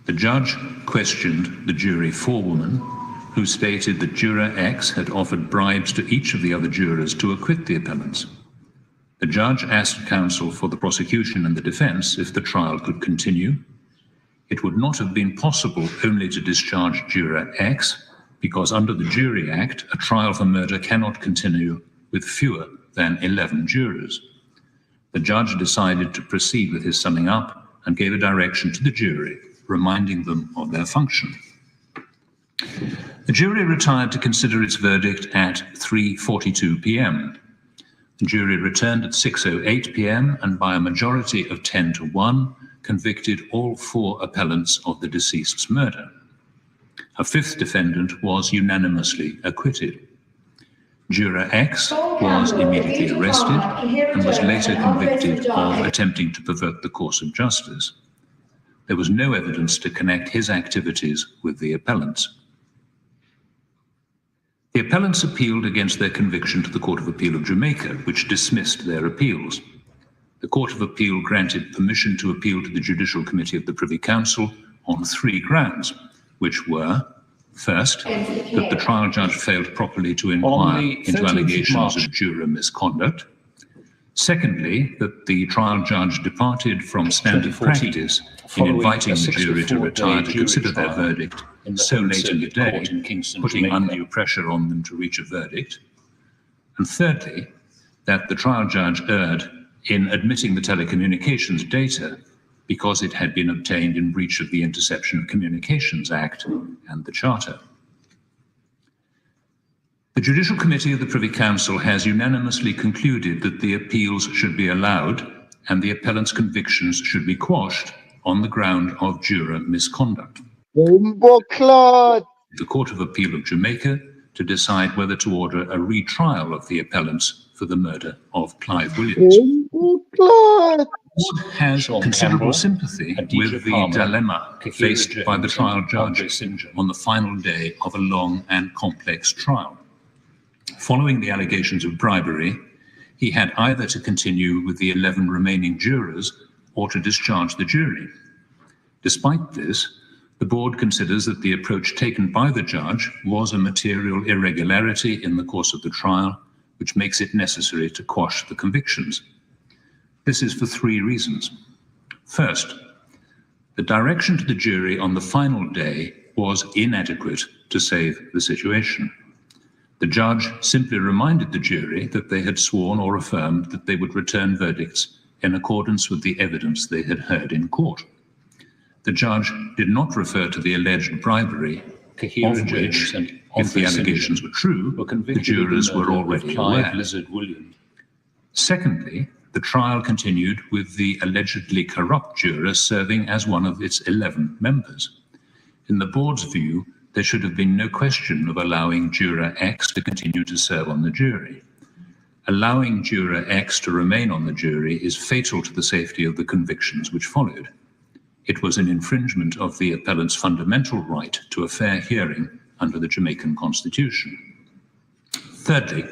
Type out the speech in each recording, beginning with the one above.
The judge questioned the jury forewoman, who stated that Juror X had offered bribes to each of the other jurors to acquit the appellants. The judge asked counsel for the prosecution and the defense if the trial could continue. It would not have been possible only to discharge Juror X, because under the Jury Act, a trial for murder cannot continue with fewer than 11 jurors. The judge decided to proceed with his summing up and gave a direction to the jury, reminding them of their function. The jury retired to consider its verdict at 3:42 p.m. The jury returned at 6:08 p.m. and by a majority of 10-1 convicted all 4 appellants of the deceased's murder. A 5th defendant was unanimously acquitted. Juror X was immediately arrested and was later convicted of attempting to pervert the course of justice. There was no evidence to connect his activities with the appellants. The appellants appealed against their conviction to the Court of Appeal of Jamaica, which dismissed their appeals. The Court of Appeal granted permission to appeal to the Judicial Committee of the Privy Council on 3 grounds, which were, first, that the trial judge failed properly to inquire into allegations of juror misconduct. Secondly, that the trial judge departed from standard practice in inviting the jury to retire to consider their verdict so late in the day, putting undue pressure on them to reach a verdict. And thirdly, that the trial judge erred in admitting the telecommunications data because it had been obtained in breach of the Interception of Communications Act and the Charter. The Judicial Committee of the Privy Council has unanimously concluded that the appeals should be allowed and the appellant's convictions should be quashed on the ground of juror misconduct. The Court of Appeal of Jamaica to decide whether to order a retrial of the appellants for the murder of Clive Williams. Has considerable sympathy with the dilemma faced by the trial judge on the final day of a long and complex trial. Following the allegations of bribery, he had either to continue with the 11 remaining jurors or to discharge the jury. Despite this, the board considers that the approach taken by the judge was a material irregularity in the course of the trial, which makes it necessary to quash the convictions. This is for 3 reasons. First, the direction to the jury on the final day was inadequate to save the situation. The judge simply reminded the jury that they had sworn or affirmed that they would return verdicts in accordance with the evidence they had heard in court. The judge did not refer to the alleged bribery, of which, if the allegations were true, the jurors were already aware. Secondly, the trial continued with the allegedly corrupt juror serving as one of its 11 members. In the board's view, there should have been no question of allowing Juror X to continue to serve on the jury. Allowing Juror X to remain on the jury is fatal to the safety of the convictions which followed. It was an infringement of the appellant's fundamental right to a fair hearing under the Jamaican Constitution. Thirdly,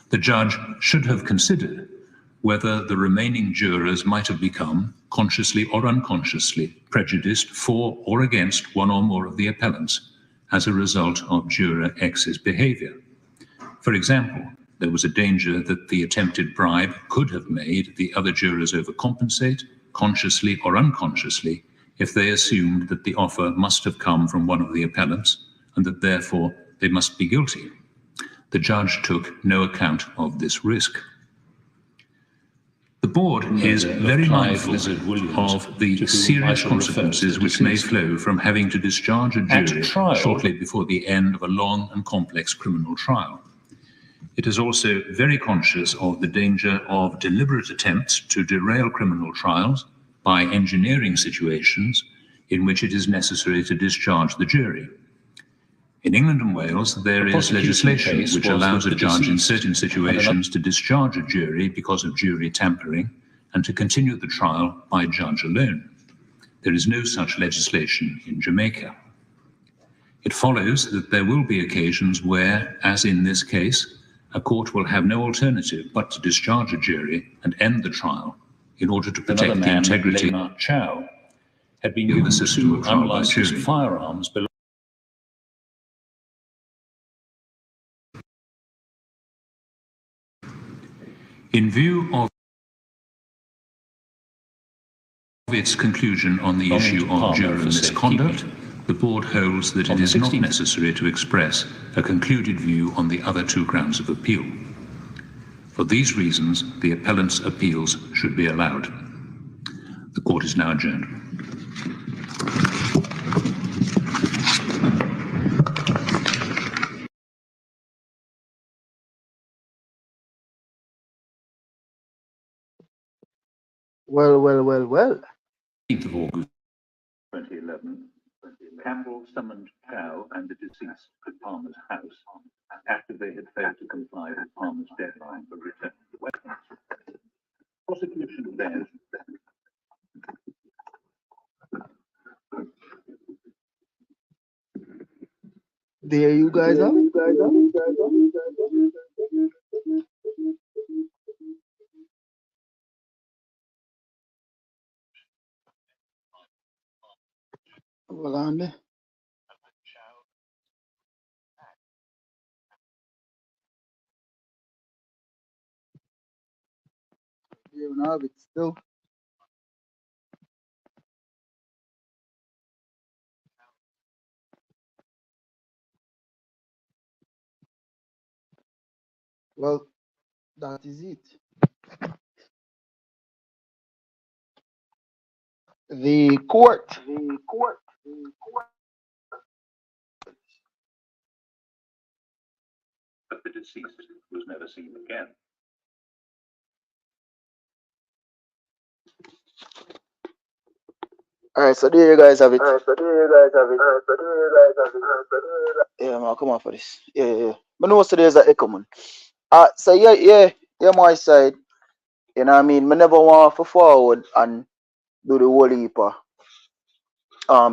the judge should have considered whether the remaining jurors might have become, consciously or unconsciously, prejudiced for or against one or more of the appellants as a result of Juror X's behavior. For example, there was a danger that the attempted bribe could have made the other jurors overcompensate, consciously or unconsciously, if they assumed that the offer must have come from one of the appellants and that therefore they must be guilty. The judge took no account of this risk. The board is very mindful of the serious consequences which may flow from having to discharge a jury shortly before the end of a long and complex criminal trial. It is also very conscious of the danger of deliberate attempts to derail criminal trials by engineering situations in which it is necessary to discharge the jury. In England and Wales, there is legislation which allows a judge in certain situations to discharge a jury because of jury tampering and to continue the trial by judge alone. There is no such legislation in Jamaica. It follows that there will be occasions where, as in this case, a court will have no alternative but to discharge a jury and end the trial in order to protect the integrity. had been given to unlicensed firearms belonging. In view of its conclusion on the issue of juror misconduct, the Board holds that it is not necessary to express a concluded view on the other two grounds of appeal. For these reasons, the appellant's appeals should be allowed. The court is now adjourned. Well. 18th of August 2011, Campbell summoned Chow and the deceased to Palmer's house after they had failed to comply with Palmer's deadline for return of the weapons. Prosecution then. There you guys are. Hold on there. You don't have it still. Well, that is it. The court. But the deceased was never seen again. Alright, so there you guys have it. Yeah, man, come on for this. Yeah. But no, so there's an echo, man. So yeah, my side. You know what I mean? I never want to forward and do the whole heap of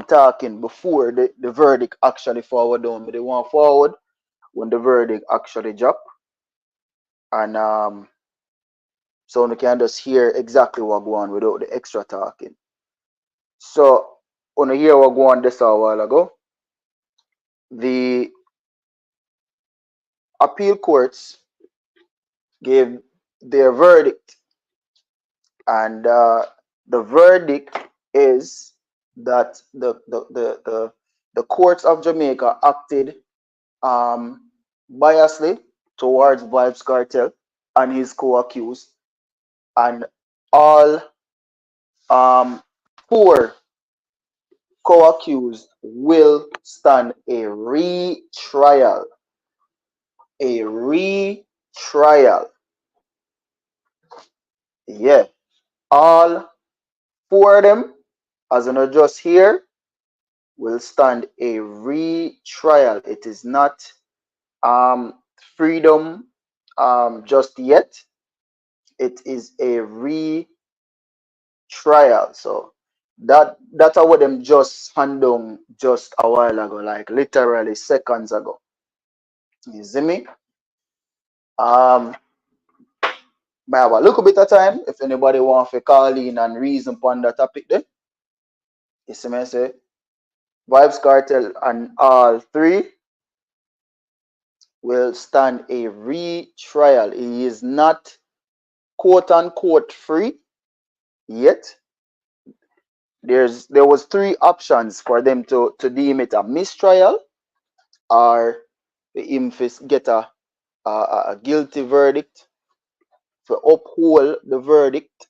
talking before the verdict actually forward down. But they want forward when the verdict actually drop. And so we can just hear exactly what go on without the extra talking. So on a hear what go on this a while ago. The appeal courts gave their verdict, and the verdict is that the courts of Jamaica acted biasly towards Vybez Kartel and his co-accused, and all 4 co-accused will stand a retrial. Yeah, all 4 of them, as an just here, will stand a retrial. It is not freedom just yet. It is a retrial. So that's what them just hand down just a while ago, like literally seconds ago. You see me? Might have a little bit of time if anybody want to call in and reason upon that topic then. You see me say? Vybez Kartel and all 3 will stand a retrial. He is not quote unquote free yet. There was 3 options for them to deem it a mistrial, or him get a guilty verdict, for uphold the verdict,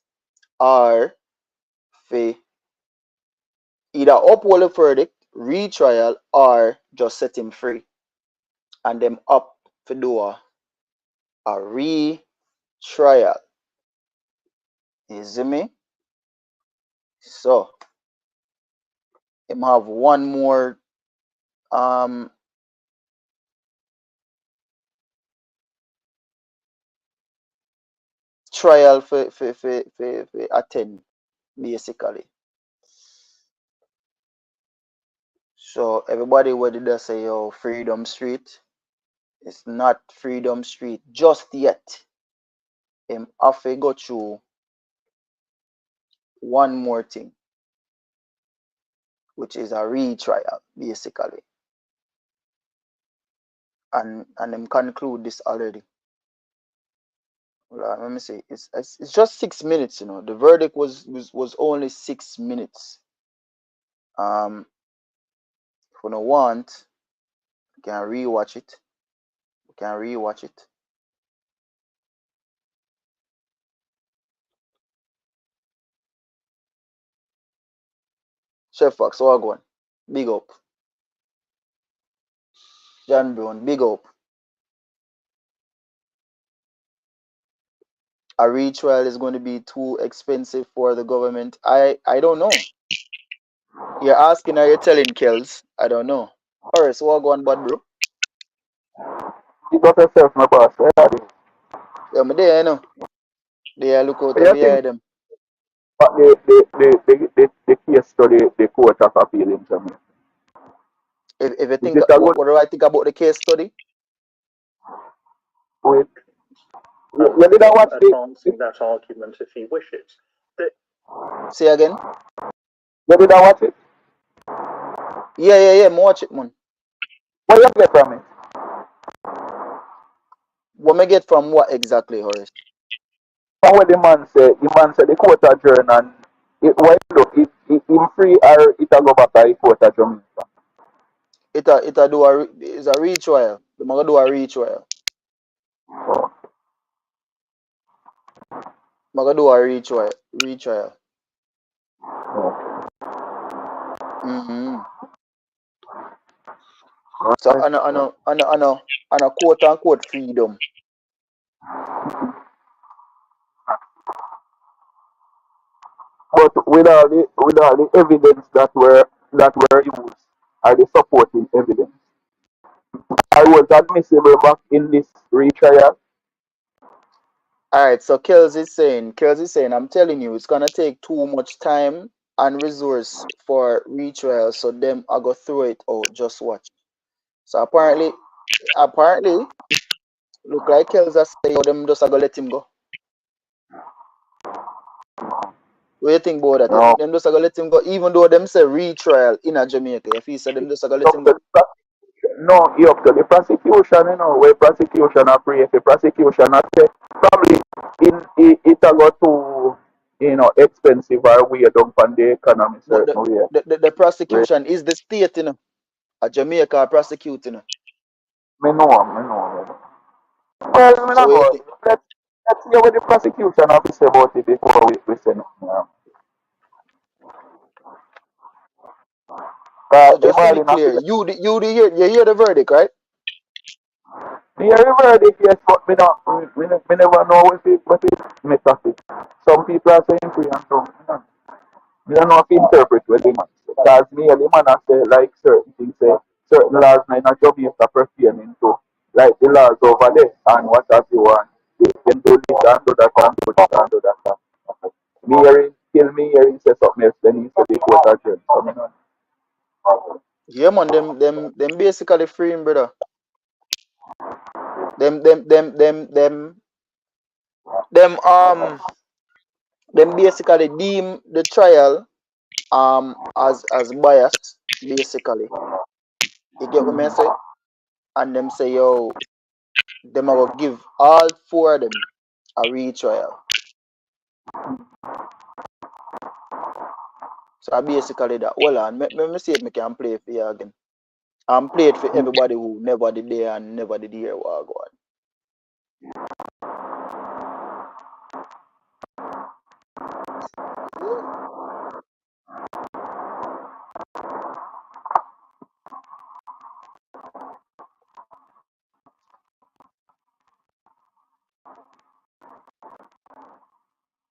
or for either uphold the verdict, retrial, or just set him free. And them up to do a retrial. You see me? So him have one more trial for attend, basically. So everybody what did I say, yo, Freedom Street? It's not Freedom Street just yet. Him have to go through one more thing. which is a retrial, basically. And them conclude this already. Let me see. It's just 6 minutes, you know. The verdict was only 6 minutes. If you don't want, you can rewatch it. Chef Fox, so go on. Big up. John Brown, big up. A retrial is going to be too expensive for the government. I don't know. You're asking or you're telling, Kels? I don't know. Alright, so what go on, bad bro? You got yourself, my boss. Yeah, me there, you know. They look out I of think them. the case study, the court of appeal in Jamaica. If you Is think, it a good what do I think about the case study? with? You did watch advancing that argument if he wishes. Say again? You did watch it? Yeah, watch it, man. What you get from it? What me get from what exactly, Horace? From what the man said the court adjourn and well, look, it free or it a go back to the court of Jamaica. It's a retrial. They're gonna do a retrial. Oh. They're gonna do a retrial. Okay. Mm-hmm. So on a quote unquote freedom. But with all the evidence that were used, are the supporting evidence. I was admissible back in this retrial. Alright, so Kels is saying, I'm telling you, it's gonna take too much time and resource for retrial, so them I go through it out, just watch. So apparently, look like Kels are saying, them just I go let him go. What do you think about that? You No. think them just gonna let him go, even though them say retrial in a Jamaica? If he said them just gonna let him go, No, you up to the prosecution, where prosecution are pray, the prosecution are say probably it a go too, expensive or weird down on the economy but certain way. the prosecution is the state, a Jamaica prosecuting. Me know. Well, I So what you know. think? Let's hear what the prosecution have to say about it before we say nothing. So The just to be Marlin clear, appeal. you hear the verdict, right? Me hear the verdict, yes, but me never know what it make of it. Some people are saying free and some. We don't know if you interpret what the man say. Because me and the man I say like certain things say certain laws may not Jamaica pertaining to like the laws over there and what have you want. They can do this and do that and do that and do that. Me hearing say something else, then he say the court adjourn. So me know. Yeah, man. Them basically freeing, brother. Them basically deem the trial as biased, basically. You get what I say? And them say, yo, them are gonna give all four of them a retrial. So basically that. Hold on, let me see if I can play it for you again. I'm play it for everybody who never did there and never did hear what I go on.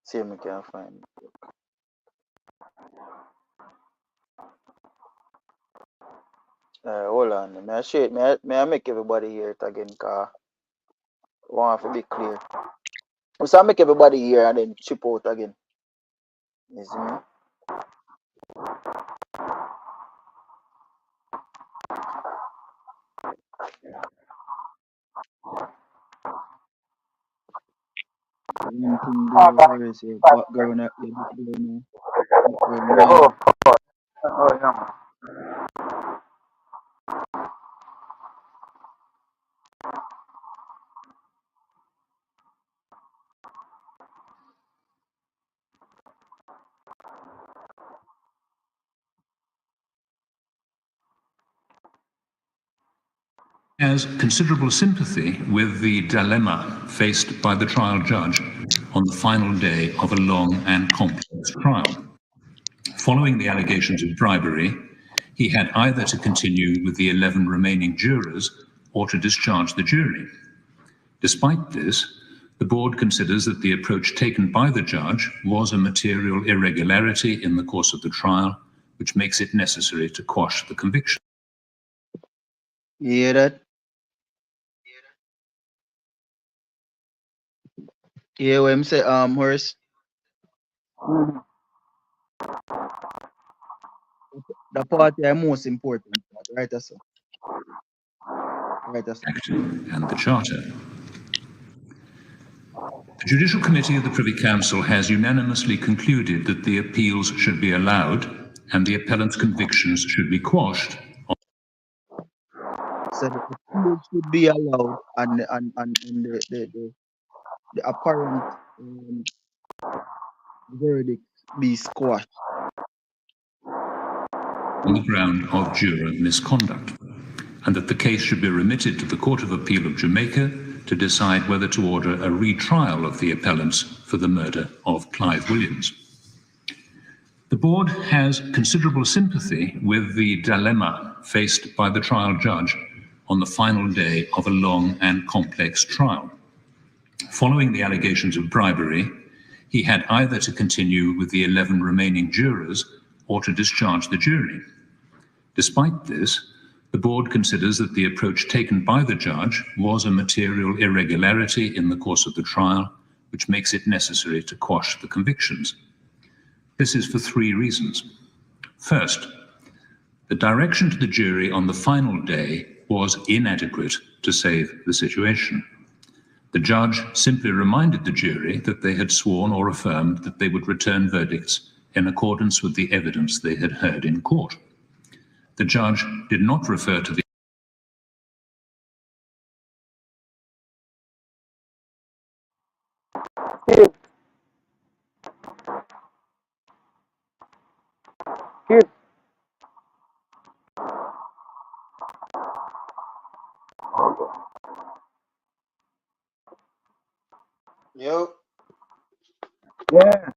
See if I can find it. Hold on. May I make everybody hear it again, cause I want to be clear. So I make everybody hear and then chip out again. You see me? One thing there, where is it? Background, Oh, Yeah, Has considerable sympathy with the dilemma faced by the trial judge on the final day of a long and complex trial. Following the allegations of bribery, he had either to continue with the 11 remaining jurors or to discharge the jury. Despite this, the board considers that the approach taken by the judge was a material irregularity in the course of the trial, which makes it necessary to quash the conviction. You hear that? You hear what him say, Horace? The part is most important part, right? So. Right, Act and the Charter. The Judicial Committee of the Privy Council has unanimously concluded that the appeals should be allowed and the appellant's convictions should be quashed. So the appeal should be allowed and the apparent verdict be squashed. On the ground of juror misconduct, and that the case should be remitted to the Court of Appeal of Jamaica to decide whether to order a retrial of the appellants for the murder of Clive Williams. The board has considerable sympathy with the dilemma faced by the trial judge on the final day of a long and complex trial. Following the allegations of bribery, he had either to continue with the 11 remaining jurors or to discharge the jury. Despite this, the board considers that the approach taken by the judge was a material irregularity in the course of the trial, which makes it necessary to quash the convictions. This is for 3 reasons. First, the direction to the jury on the final day was inadequate to save the situation. The judge simply reminded the jury that they had sworn or affirmed that they would return verdicts in accordance with the evidence they had heard in court. The judge did not refer to the Kid. Kid. Yo. Yeah.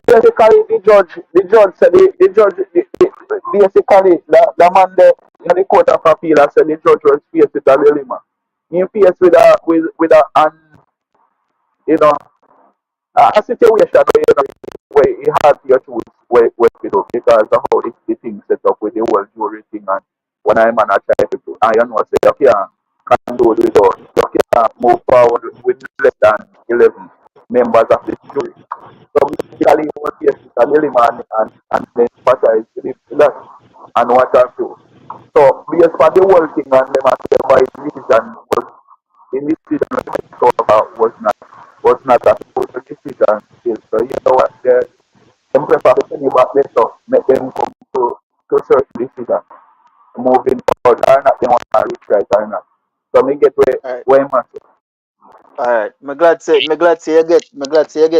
Basically, the judge said basically, the man there in the Court of Appeal said the judge was faced with a dilemma. He faced with you know, a situation where he had to choose where to do because of how the thing set up with the whole jury thing and when I man I try to I know say you can't do it without you can't move forward with less than 11 members of the jury. So basically he was faced with a dilemma and then emphasize that and what have you. So based on the whole thing and them why decision was the decision was not a full decision still. So you know what them prefer to send you back there so make them come to certain decision moving forward or not they want to reach right or not. So me get where I'm at. Alright. Me glad say you get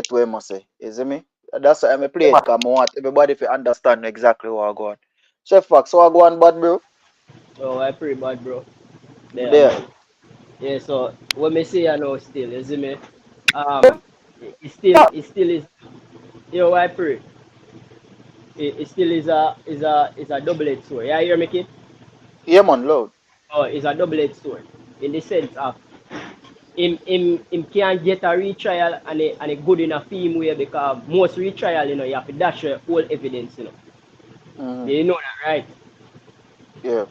what you must say. You see me? That's why I'm playing because I want everybody to understand exactly what I go on. Chef Fox, so I go on bad bro? Oh, I pretty bad, bro. There. Man. Yeah, so what me say I know still, you see me? Um, it still is, you know, I pray. It still is a double-edged sword. Yeah, you hear me, kid? Yeah man, loud. Oh, it's a double-edged sword in the sense of him can't get a retrial and a good enough film way because most retrial, you know, you have to dash your whole evidence, you know. Mm-hmm. You know that, right? Yeah.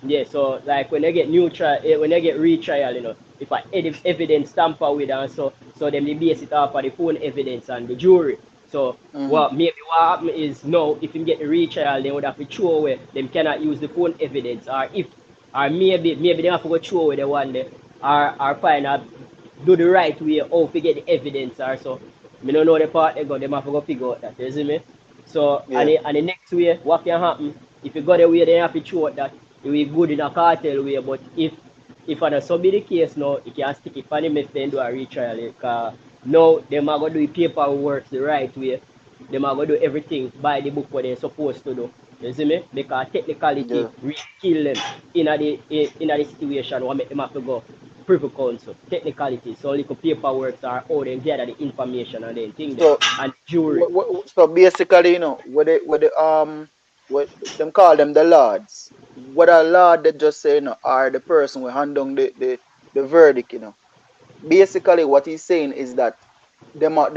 Yeah, so like when they get new trial, when they get retrial, you know, if I evidence tamper with and so then they base it off of the phone evidence and the jury. So what happen is now if you get the retrial, they would have to throw away. Them cannot use the phone evidence, or maybe they have to go throw away the one there, or find out do the right way how to get the evidence or so. Me don't know the part they go, them have to go figure out that. You see me? So Yeah. and the next way, what can happen? If you got away, then you have to show that it will good in a cartel way. But if on a so be the case now, you can stick it on the meth then do a retrial. Because now them are gonna do the paperwork the right way. Them are gonna do everything by the book what they're supposed to do. You see me? Because technicality Yeah. really kill them in the situation what make them have to go privy council. Technicality. So little paperwork are how they gather the information and then thing there. So And jury. so basically, you know, what them call them the lords. What a lord they just say, you know, are the person who hand down the verdict, you know. Basically, what he's saying is that them are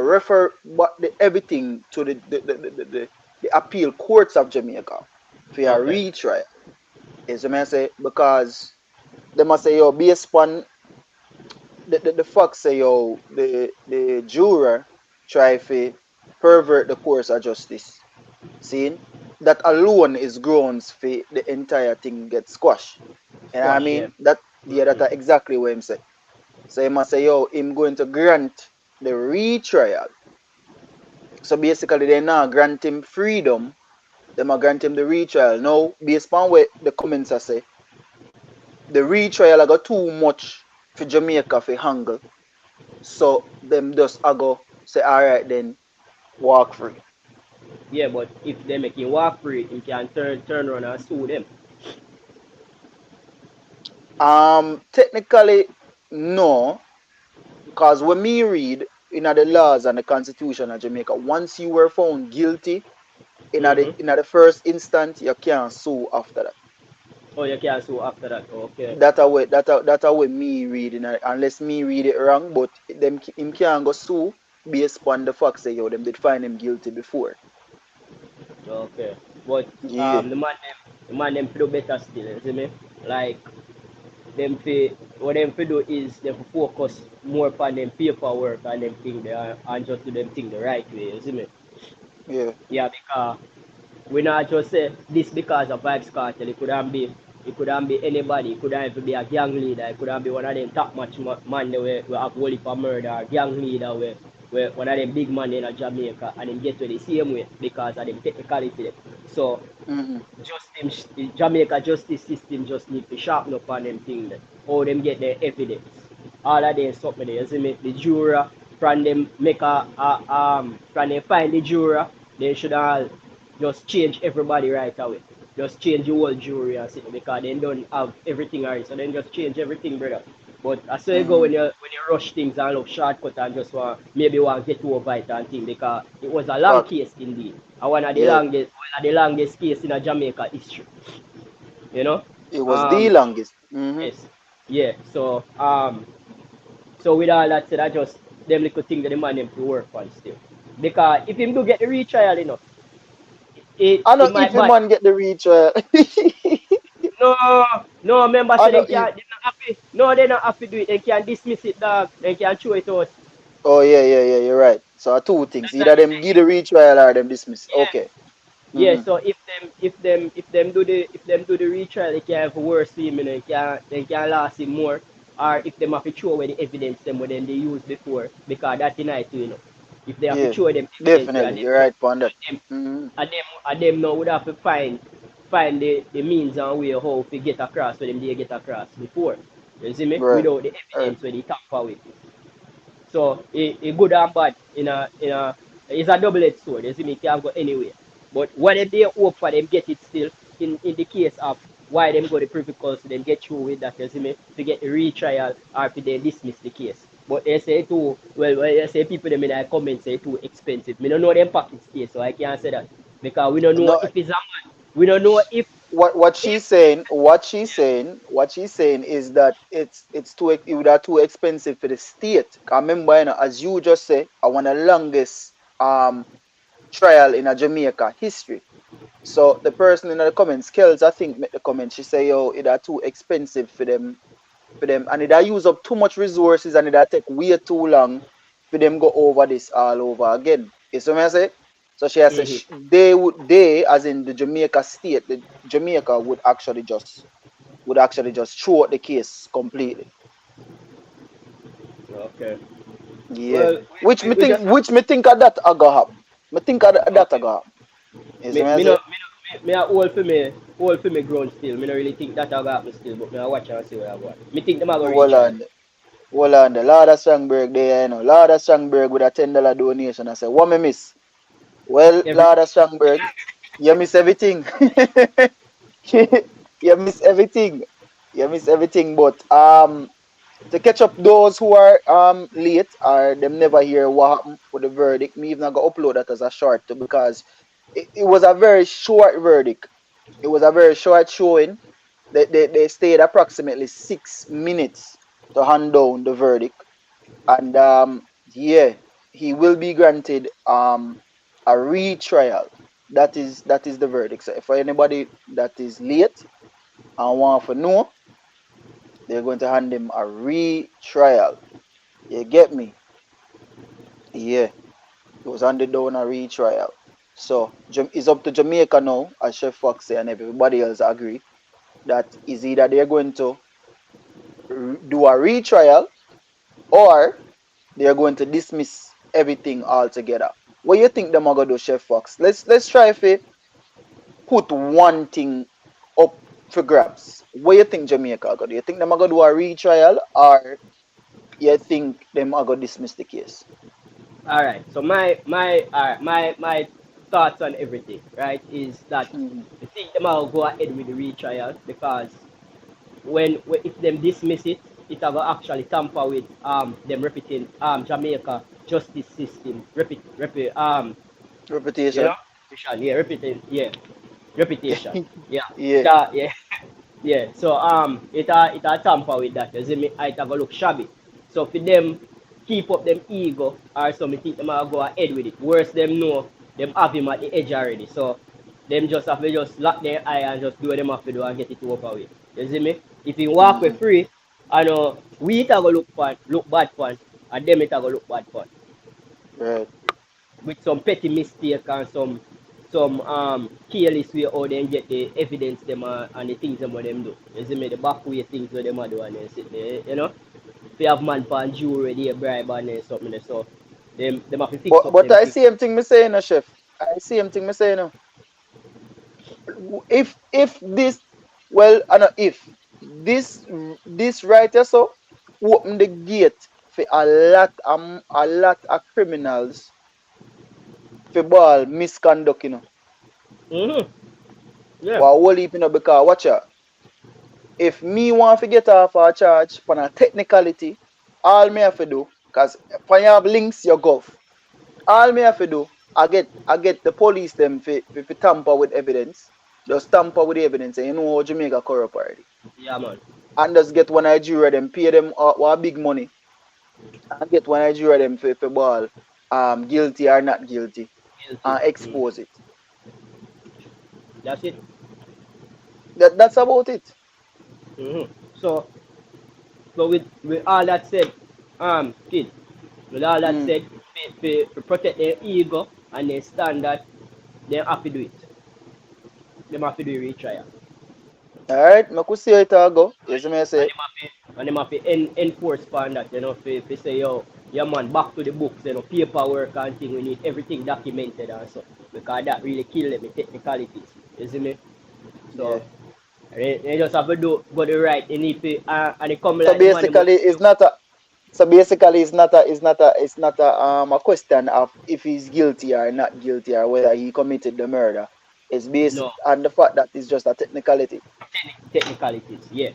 refer what the everything to the appeal courts of Jamaica for a Okay. retrial. Is what I say because they must say yo based upon the fact say yo the juror try to pervert the course of justice. Seeing that alone is grounds for the entire thing get squashed. You know what I Squash, yeah. mean? That yeah, Mm-hmm. that's exactly what him say. So he must say, yo, him going to grant the retrial. So basically they now grant him freedom. They might grant him the retrial. Now, based on what the comments are say, the retrial I got too much for Jamaica for handle. So them just I go say, alright then, walk free. Yeah, but if they make him walk free, he can turn around and sue them. Technically, no, because when me read in the laws and the constitution of Jamaica, once you were found guilty Mm-hmm. in the first instant, you can't sue after that. Oh, you can sue after that. Okay. That a way me reading it, unless me read it wrong, but them him can't go sue based upon the fact say yo them did find him guilty before. Okay. But Yeah, the man them do better still, you see me? Like them fi what them fi do is them fi focus more upon them paperwork and them thing there and just do them thing the right way, you see me? yeah, Yeah, because we not just say this because of Vybez Kartel. It couldn't be anybody. It couldn't even be a gang leader. It couldn't be one of them top match man that we have whole heap of murder, gang leader where one of them big man in Jamaica and them get to the same way because of them technicality. So mm-hmm. Jamaica justice system just need to sharpen up on them thing there. How them get their evidence. All of them something there, you see me? The juror, from them make from them find the juror, they should all just change everybody right away. Just change the whole jury and sit because they don't have everything right. So then just change everything, brother. But I saw you go Mm-hmm. when you rush things and look shortcut and just want get over it and thing because it was a long Fact. case indeed. And Yeah, one of the longest case in a Jamaica history. You know? it was the Um longest. Mm-hmm. yes. Yeah. So with all that said, I just them little thing that the man them to work on still. Because if him do get the retrial, I it know if might the buy. man get the retrial. No, no, remember, I so they know if can't, they're not happy. No, they're not happy to do it. They can dismiss it, dog. They can throw it out. oh yeah, you're right. So two things. That's what Either I'm them give saying. the retrial or them dismiss. Yeah, Okay. yeah. Mm-hmm. So if them do the retrial, they can have worse for him. They can last him more. Or if them have to throw away the evidence them what then they used before, because that tonight too. If they have to Yeah. throw them evidence where Definitely. them You're get, right on that. them, Mm-hmm. and them now would have to find the means and way how to get across where them they get across before. You see me? Right. Without the Right. evidence where they tamper with. So it good and bad in a it's a double-edged sword. You see me, it can go anywhere. But what if they hope for them get it still in the case of why them go the Privy Council, them get through with that, you see me, to get the retrial or to they dismiss the case. But they say too, well they say people them in the comments say too expensive. Me don't know them pockets case, so I can't say that. Because we don't know No, if it's a man. We don't know what if she's saying is that it's too it would are too expensive for the state. 'Cause remember, you know, as you just say, I want the longest trial in a Jamaica history. So the person in the comments, Kells, I think, made the comment. She say, "Yo, it are too expensive for them, and it are use up too much resources, and it are take way too long for them go over this all over again." You see what I say? So she has said Mhm. they as in the Jamaica state, the Jamaica would actually just throw out the case completely. Okay. Yeah, Well which we, me we think just which me think of that I go happen. I think that I got. You see Me, me I me, say? no, me a hold for me ground still. Me no really think that I got me still, but me a watch and see what I want. Me think them a go Hold retry. on. Hold on. The Lord of Strangberg there, you know. Lord of Strangberg with a $10 donation. I say, what me miss? Well, Every Lord of Strangberg, you miss everything. You miss everything. You miss everything. But to catch up those who are late or them never hear what happened with the verdict, me even go upload that as a short too, because it was a very short verdict. It was a very short showing. They stayed approximately 6 minutes to hand down the verdict. And yeah, he will be granted a retrial. That is the verdict. So for anybody that is late and want to know, they're going to hand him a retrial. You get me? Yeah, it was handed down a retrial. So it's up to Jamaica now, as Chef Fox and everybody else agree that is either they're going to do a retrial or they're going to dismiss everything altogether. What you think them are gonna do, Chef Fox? Let's try if put one thing up for grabs. What you think Jamaica are gonna do? You think them are gonna do a retrial or you think them are gonna dismiss the case? All right. So my thoughts on everything, right, is that Mm-hmm. I think them will go ahead with the retrial because when if them dismiss it, it will actually tamper with them repeating Jamaica justice system you know Reputation. reputation yeah Yeah. yeah yeah. So it a tamper with that. You see me, it a go look shabby. So for them keep up them ego or so me think them a go ahead with it. Worse them know them have him at the edge already. So them just have to just lock their eye and just do what them have to do and get it over with. You see me? If he walk away Mm-hmm. free, I know we it a go look bad fun and them it a go look bad fun Right. with some petty mistake and some careless way how they get the evidence them and the things them what them do. You see me, the back way things where them a do and then sit there, you know. If you have man pan jewelry, they bribe and then something there, so them have to fix up But them I things. see him thing me saying, no, Chef. I see him thing me saying. No. If this, well, I know if this right here so open the gate for a lot of criminals for ball misconduct, you know. Mm-hmm. Yeah. Or whole heap, you know, because watch out. If me want to get off a charge for a technicality, all me have to do, cause when you have links you go. All me have to do, I get the police them for tamper with evidence. Just tamper with the evidence and you know how Jamaica corrupt already. Yeah man. And just get one Nigeria them, pay them what big money, and get one Nigeria them for ball guilty or not guilty Guilty. and expose it. That's it. That's about it. Mm-hmm. So with all that said, kid, with all that Mm. said, to protect their ego and their standard, they have to do it. They have to do a retrial. Alright, I could see how it all go. You see me I say? And them have to enforce upon that, you know, if say, yo, yeah man, back to the books, you know, paperwork and thing, we need everything documented and so. Because that really kill them, the technicalities. You see me? Yeah. So they just have to go the right, they need to, and they come So like the man, they must basically it's not a so basically it's not a question of if he's guilty or not guilty or whether he committed the murder. It's based no. on the fact that it's just a technicality. Technicalities, yeah.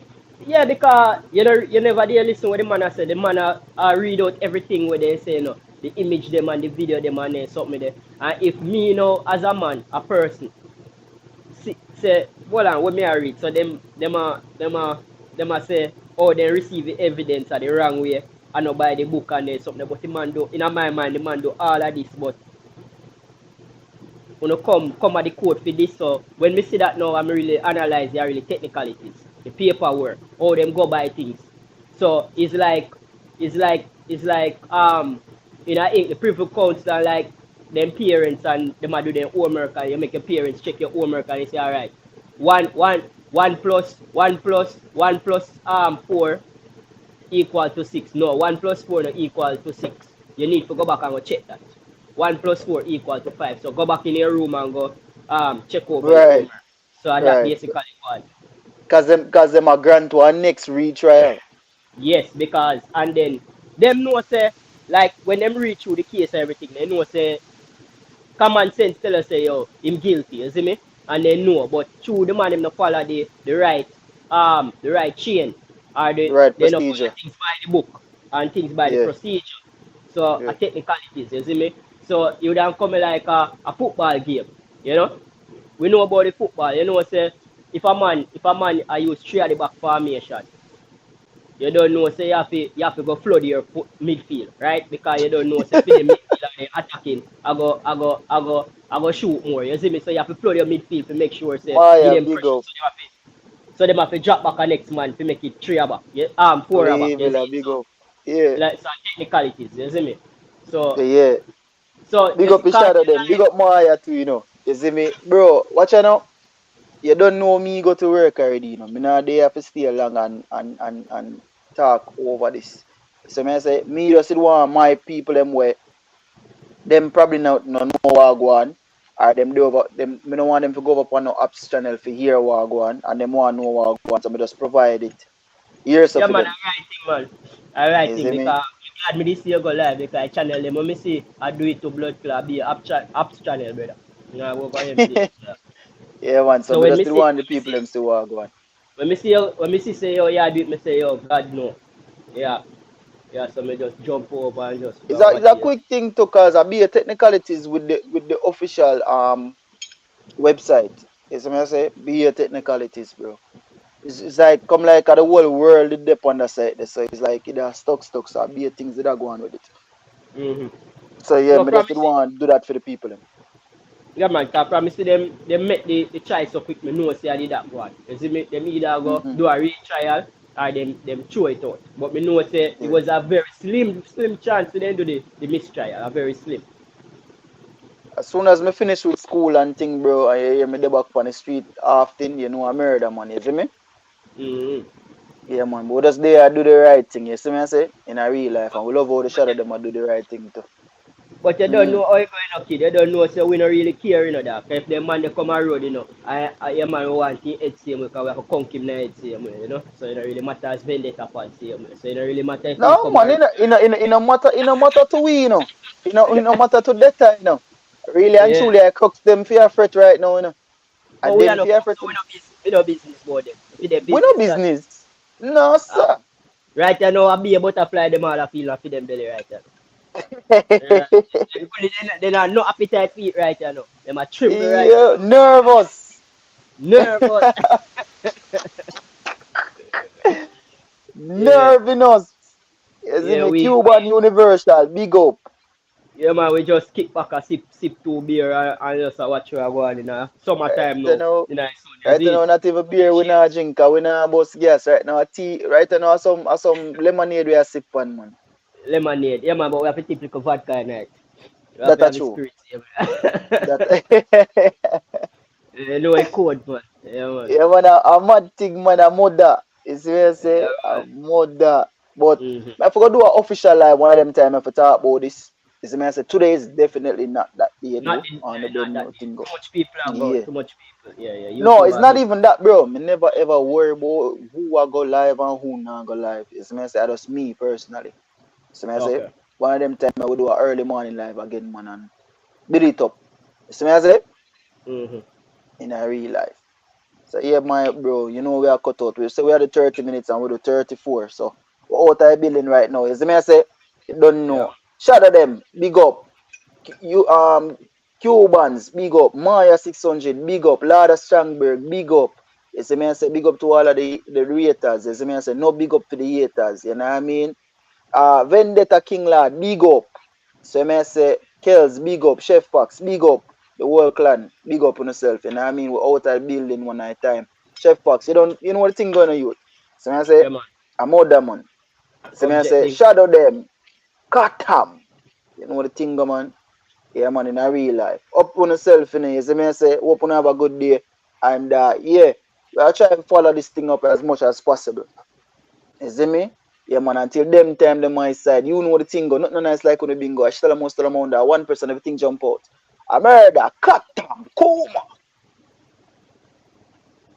Yeah, because you never dare listen what the man a say. The man read out everything where they say, you know, the image them and the video them and something there. And if me, you know, as a man, a person, say, hold on, what me I read? So them a say, oh, they receive the evidence the wrong way. I know by the book and something, but the man do, in my mind, the man do all of this, but when you come at the court for this. So when we see that now, I'm really analyze the really technicalities, the paperwork, how them go by things. So it's like you know, I think the privy council like them parents and them a do their homework and you make your parents check your homework and you say, all right, one plus 4 equal to 6. No, 1 plus 4 not equal to 6. You need to go back and go check that. 1 plus 4 equal to 5. So go back in your room and go check over your Right, homework. So that right. basically one. Cause them a grant to our next retrial. Yes, because and then them know say like when them read through the case and everything, they know say common sense tell us say yo, him guilty, you see me? And they know, but true the man him not follow the right chain or The right they not follow procedure. things by the book and things by the Yeah, procedure. So a yeah. technicalities, you see me? So you don't come like a football game, you know? We know about the football, you know say if a man I use three at the back formation, you don't know say you have to go flood your midfield, right? Because you don't know say for the midfield and they attacking, I go shoot more. You see me? So you have to flood your midfield to make sure say give Maya, them big pressure. up. So them have to drop back a next man to make it three a back. Yeah, four a back. You Leave see? it, big up. Yeah, Like some technicalities, you see me? So yeah. so Big you up see the Cartel shadow them. Big up Maya too, you know. You see me? Bro, watch out now. You don't know me go to work already, you know. Me not there have to stay long and talk over this. So me I say, me just want my people them where them probably not know what go on. Or them do over them me don't want them to go up on no apps channel for hear what go on and them want to know what go on. So me just provide it. Here's yeah, for man, them. I write thing, man. I write You thing see me? because I'm glad me this year go live because I channel them. When me see I do it to Blood Club, be apps channel, brother. You know, I work on them page. Yeah. Yeah, man. So So me when just me still see want the people them still what go on. when me see say yo yeah do it, me say yo God no. Yeah. Yeah, so me just jump over and just go It's a overtake. quick thing to cause I be a technicalities with the official website. Yes, I say be a technicalities, bro. It's like come like the whole world it dep on the site. So it's like it are stuck. So be a things that are going with it. Mm-hmm. So yeah, No me just promise. want to do that for the people. Them. Yeah, man, I promise you them make the choice up with me know say I did that one. You see me, them either go Mm-hmm. do a retrial or them throw it out. But me know say it Yeah. was a very slim chance to them do the mistrial, a very slim. As soon as me finish with school and thing, bro, I hear me the back on the street often, you know, I murder man, you see me? Mm-hmm. Yeah, man. But just there, I do the right thing. You see me? I say in a real life, and we love how the But shadow them I do the right thing too. But you don't Mm. know how it going up, kid. You don't know, so we don't really care, you know, that. 'Cause if the man they come on road, you know, your man want him head same way, because we have to conk him in the head same way, you know. So it don't really matter as vendetta upon same way. So it don't really matter if him No, come man. on. In a matter to we, you know. In a matter to that time, you know. Really and Yeah. truly, I cook them for your fret right now, you know. But And we are them for not your cook, fret. so we no business about them. If they We no business that. business. No, Uh, sir. right now, I be a butterfly, them all a feel and feed them belly right now. Right. They not no appetite for eat right now. Them a tremble right Yeah, now. nervous. Nervous. Yeah. Nerviness. You see Yeah, me? we Cuban Universal, big up. Yeah, man, we just kick back and sip two beer and just watch her go on in a summertime You now. know, In the sun, you right see now, it? not even beer we not drink, 'cause we not bust gas right now. Tea, right now, some lemonade we are sip on, man. Lemonade. Yeah, man, but we have to tip like a vodka at night. We have That to a have the true. spirits. Yeah, man. That You know it cold, man. Yeah, man. yeah, man, a mad thing, man, a mother. You see what I Yeah, say? A man. mother. But Mm-hmm. I forgot to do an official live one of them time if I talk about this. You see me? I say today is definitely not that day, Not, though. And I not don't that know day. thing go. Too much people are going. Yeah. Too much people. Yeah, yeah. No, it's YouTubers not do. even that, bro. Me never ever worry about who I go live and who not go live. You see me? I say that's me personally. So I say Okay. one of them time I will do an early morning live again, man, and build it up. So I say Mm-hmm. in a real life. So yeah, my bro, you know we are cut out. We say we are the 30 minutes and we do 34. So we're out of building right now. You see me? I say you don't Yeah. know. Shout at them, big up. You Cubans, big up. Maya 600, big up. Lada Strangberg, big up. You see me? I say big up to all of the haters. You see me? I say no big up to the haters. You know what I mean? Vendetta King Lad, big up. So I say, Kells, big up. Chef Pax, big up. The whole clan, big up on yourself. You know what I mean? We're out of building one night time. Chef Pax, you know what the thing going on you. So I say, Yeah, man. I'm out that man. So I Object say, link. shadow them, cut them. You know what the thing go, man? Yeah, man, in a real life. Up on yourself, you know. You see me I say, hope you have a good day. And yeah, we are trying to follow this thing up as much as possible. You see me? Yeah, man, until them time, them my side. You know the thing go. Nothing nice like when the bingo. I tell them most of them on that 1% everything jump out. A murder, cut down, coma.